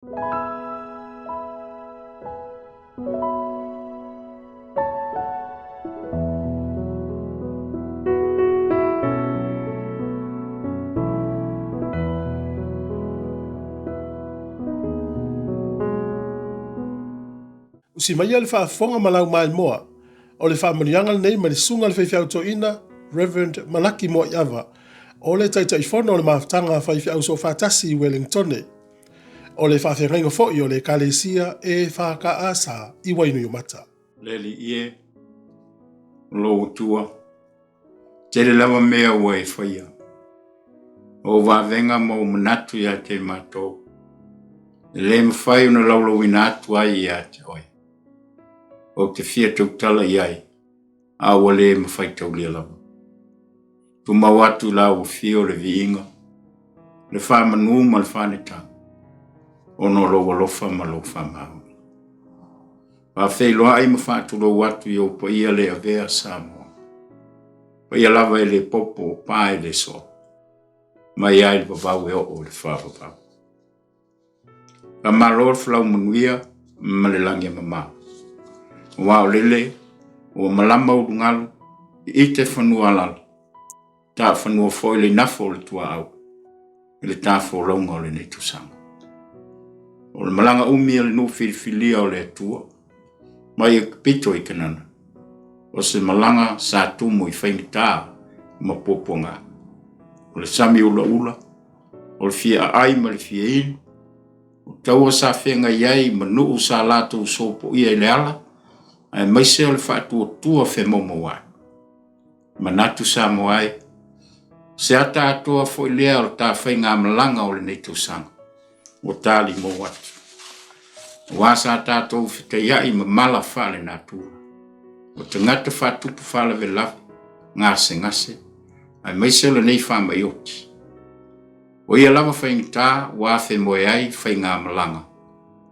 Si mai le whaafonga malau mai moa, o le whaamanianga nei ma le sunga le whaifiau toina, Reverend Malaki Moa Iava, o le taita i whono o le maafutanga whaifiau so whaatasi i Wellingtone, o le whaafengainga fōi o le kalesia e whaaka asa i wainu i mata. Leli ie, lo tua, te le lava mea ua e whaia, o wavenga mo manatu ia te matou, le mwhai una laulo wina atu ai ia te oi. O te fia tautala iai, a wale mwhai tau lia lava. Tu mawatu la o fio le viinga, le wha manu ma le whanetang, o no lo walofa ma lo wha mau. Pa whailoa ai mawhatu lo watu i o pa ia le avea Samoa. Pa ia lava e le popo pa e le so. Ma ia le babau e o le wha babau. Pa malor flau manuia ma le langia mamau. Wa o lele, o malama o dungalu, i te whanua lala. Ta whanua foi le nafo le tua au. Le ta fo launga o le netu sanga. O le malanga umi le no filifilia o le tua. Mai e pito i kanana. O se malanga sa tumu i whaingita ma poponga. O le sami ula ula. O le fia ai ma le fia inu. O taua sa whenga iai ma nuu sa lato sopo ia i le ala. Ai mai se o le whaatua tua whe momo wai. Manatu sa moai. Se ata atua fo i lea o ta whainga malanga o le neito sanga. O tali mo watu. Wasa tatou fita iai ma mala whale nā tua. O te ngata whatupu whale ve lafi. Ngase ngase. Ai mai se o le nei whama ioti. O ia lava whaingita wa whe moe ai whainga malanga.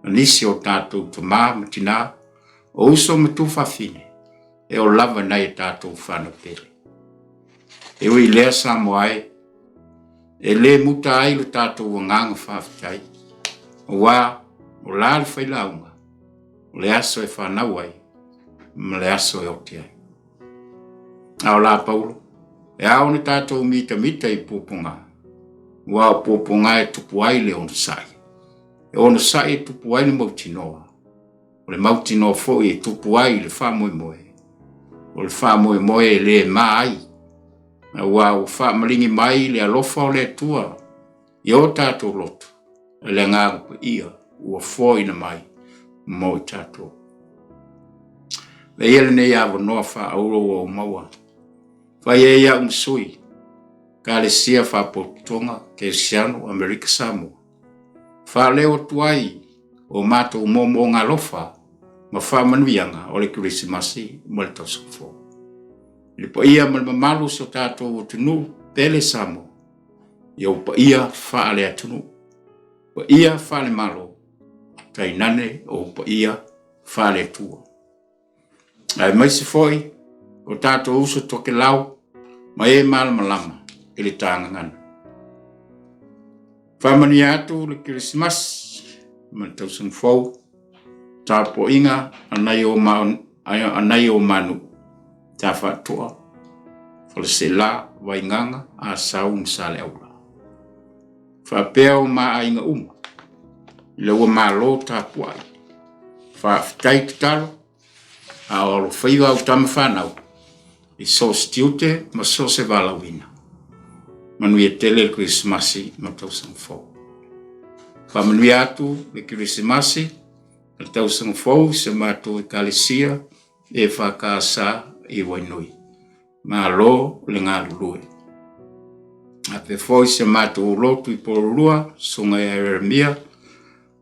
Nisi o tatou te maa matina. O uso matu whawhine, e o lava nei tātou whana pere. E oi lea Samoai, e le muta ai le tātou wanganga whawhitai. O wā, o lāle whailaunga, o le aso e whanau ai, ma le aso e oti ai. A o la Paulo, e au ni tātou mita i pōpunga. Wā o pōpunga e tupu ai le ono sai. E ono sai e tupu ai le mautinoa. O le mauti no fo e tupu ai le wha moe moe. O le wha moe moe le maa ai. Na wā o wha maringi mai le alofa o le tua. I o tātou lotu. E le ngāgu pa ia ua fo ina mai. Mo i tātou. Le ele nei awa noa wha auro o maua. Wha e ia umsui. Ka le sia wha potonga ke siano Amerika Samoa. Wha leo tuai. O mātou momo ngā lofa, ma whamanuianga o le Kirisimasi ma le tausafo. Le pa ia ma le mamalu so tātou o tunu pele Samoa. Ia pa ia whaale atunu. Pa ia whaale malo. Tai nane o pa ia whaale tua. Ai mai se foi, o tātou uso toke lau, ma e malama lama, e le tāngangana. Whamani atu le Kirisimasi, man tau sang fau ta po inga anai o manu ta fatua fo se la wainganga a sau msale aula fa peo ma ainga le o malo ta puai fa tai talo a o faiwa o tam fanau i so stiute ma so se vala wina manu e tele Christmasi ma tau sang fau Whamanui atu le Kirisimasi, le tau sang fau se mātou e kalesia e whakasa i wainui. Ma lo le ngā lulue. A pe fau se mātou lotu i porurua, sunga e Eremia,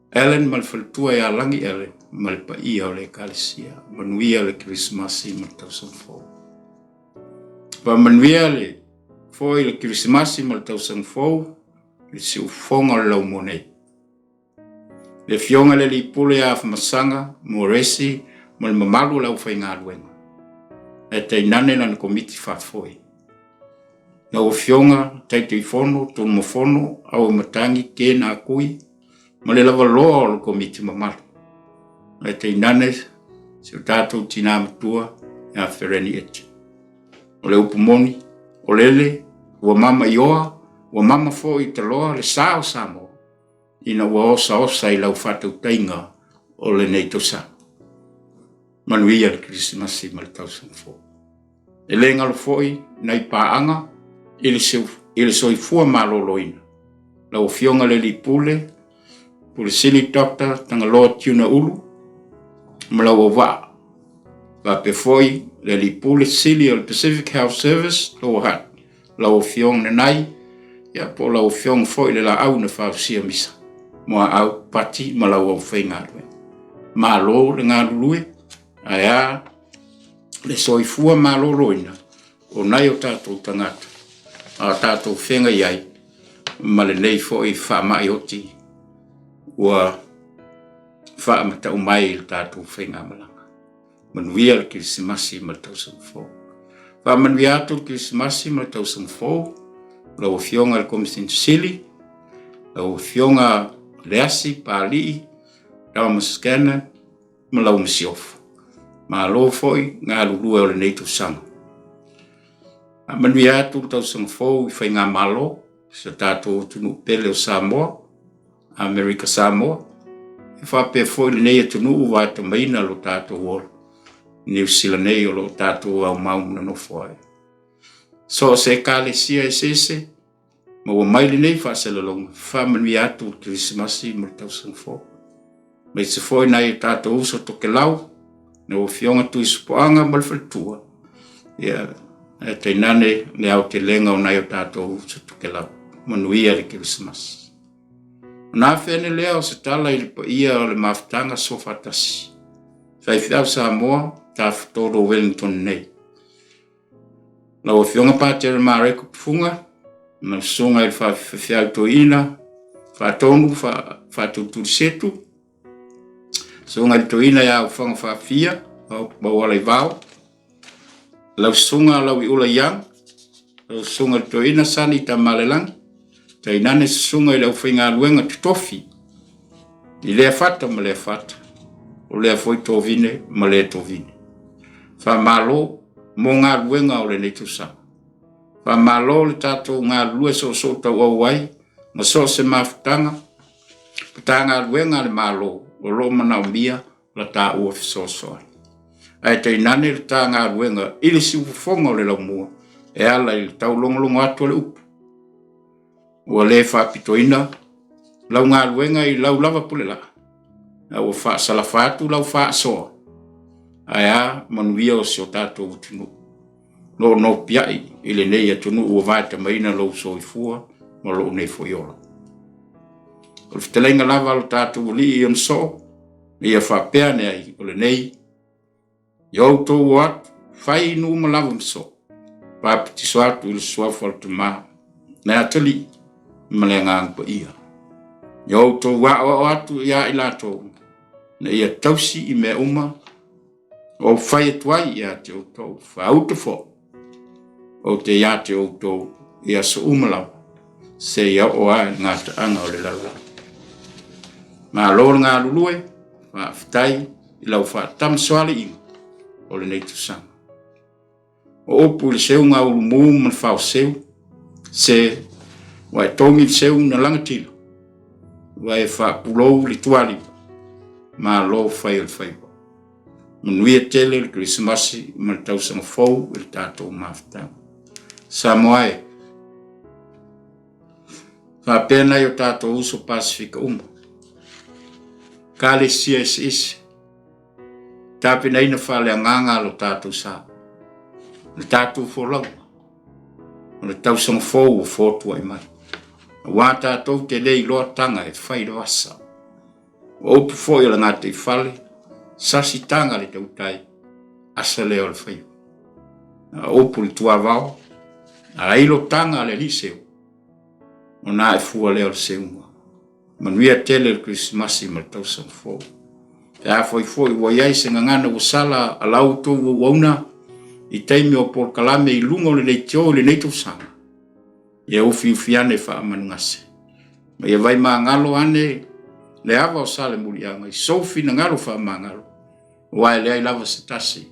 Ellen malfaltua e alangi Ellen, malpa ia o le kalesia, manuia le Kirisimasi ma tau sang fau. Whamanuia le fau le Kirisimasi ma tau sang fau, le si ufonga lau monei. Le fionga le li pule a whamasanga, mo resi, mo le mamalu lau whai ngā ruenga. E te nane na komiti whawhoi. Na o fionga, teite i whono, tono mo whono, au matangi ke nā kui, Ma le lava loa o le komiti mamalu. E te inane, se o tātou tina matua, e a whereni eti. O le upumoni, o lele, ua mama ioa, ua mama fo I te loa, le sao samo. Ina ua osa I lau whatau tainga o le nei tosa. Manuia le Krismasi ma le tausanga fo. E le ngalo foi, nei paanga, ili soifua maloloina. Lau fionga le li pule sili doctor tanga loa tiuna ulu, ma lau wa. Va pe foi, le li pule sili o le Pacific Health Service, lau hat. Lau fionga nai, ya po lau fionga foi le la au na whausia misa. Moa au pati, ma lau au whai ngadwe. Ma lo le ngadulue, aya, le soifua maloloina, o nai o tātou tangata, a tātou whenga iai, ma le nei foi whamai oti, ua whaamata umai le tātou whenga malanga. Manuia le Krismasi ma le tausanga fō. Whamanuia atu le Krismasi ma le tausanga fō, lau fionga le komistin sili, lau fionga le asi, pālii, lau maskana, ma lau masiofa. Ma lo foi ngā lulua o le nei tausanga. Manuia atu le tausanga fō I whainga malo, sa tātou tunu pele o Samoa, Amerika Samoa. E whape foi le nei atunu uwa ta maina lo tātou ora. New Zealand nei o lo tātou au maumuna no foi. So se kāle sia e sese, ma ua mai le nei whaasela longa. Whamanuia atu le Krismasi ma le tausanga fō. Mai se foi nai tātou uso toke lau, na o fionga tu ispoanga ma le whalitua. Ia, e te nane le au te lenga o nai o tātou uso toke lau. Manuia le Krismasi. Nā whene lea o se tala I le pa ia o le mawhitanga sofatasi. Whaiwhiau Samoa, tā whitoro Wellington nei. Lau o fionga pātere māreko pufunga, na sunga I whawhiau to ina, whatonu, whatuturi setu, sunga I to ina ia o whanga whawhia, o mawala I vau. Lau sunga lau I ula yang, lau sunga I to ina sani ta malelangi, ta inane sunga I lau whainga luenga tutofi. I lea fata ma lea fata, o lea foi tovine ma lea tovine. Whamalo mo ngā luenga o le nei tusanga. Whamalo le tātou ngā lue so tau au wai, ma so se mawhitanga, pata ngā luenga le malo, o lo mana o mia, la tā ua fisosoa. Ai te inane le tā ngā luenga, ili si ufonga o le lau mua, e ala I tau longolongo atu le upu. Ua le whapitoina, lau ngā luenga I lau lava pule la. Ua whaasalafatu lau whaasoa. Aia manuia o si o tātou utinu. Lo no piai, ili nei atunu ua vata maina lau soifua, ma lo nei foiola. O le fitelenga lava lo tātou li I so, ia whapea nei o le nei, iau tōu atu, whai nu ma lava mso, pāpitiso atu ili suafu al tu maa, na atali, ma le ngang pa ia. Iau tōu wao atu ia ilato, na ia tausi I mea uma, o whai atuai ia te o tōu, whauta fo, o te ia te o tōu, ia so umalau, se ia o ai ngā ta anga o le lau. Ma lor ngā lulue, whaafitai, I lau whaatam soale inga, o le nei tusanga. O opu le seu ngā ulu mō man whao seu, se wai tongi seu na langatilo, wai whaapulou li tuali, ma lo whai al whaipa. Manuia tele le Krismasi, ma le tausanga fau, le tātou mawhitanga. Samoae, whapena I o tātou uso Pasifika uma. Kale sia isi. Tāpina ina whale anganga lo tātou sā. Le tātou wholau. Le tausanga fau o whotua I mai. Wā tātou te lei loa tanga e whai wasa. O opu fo I la ngā te whale, sasi tanga le tautai, asa leo le whai. Opu le tua vau, a ilo tanga le li seu. O nā e fua leo le seunga. Manuia tele le Krismasi ma le tausanga fo. Te a foi wa iai se ngangana o sala a lau tō wauna, I taimi o por kalame I lunga o le nei teo le nei tausanga. Ia ufi ane wha amanungase. Ma ia vai maa ngalo ane, le ava o sale mulianga i sofi na ngalo fa mangalo wa le ai lava se tasi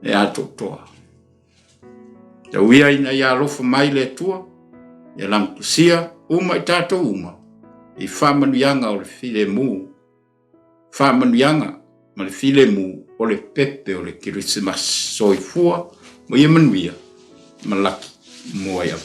e ato toa te uia ina ia lofa mai le tua ia lam kusia uma i tato uma i whamanuianga o le file mu whamanuianga ma le file mu o le pepe o le kirisimas soifua mo ia manuia malaki mua ia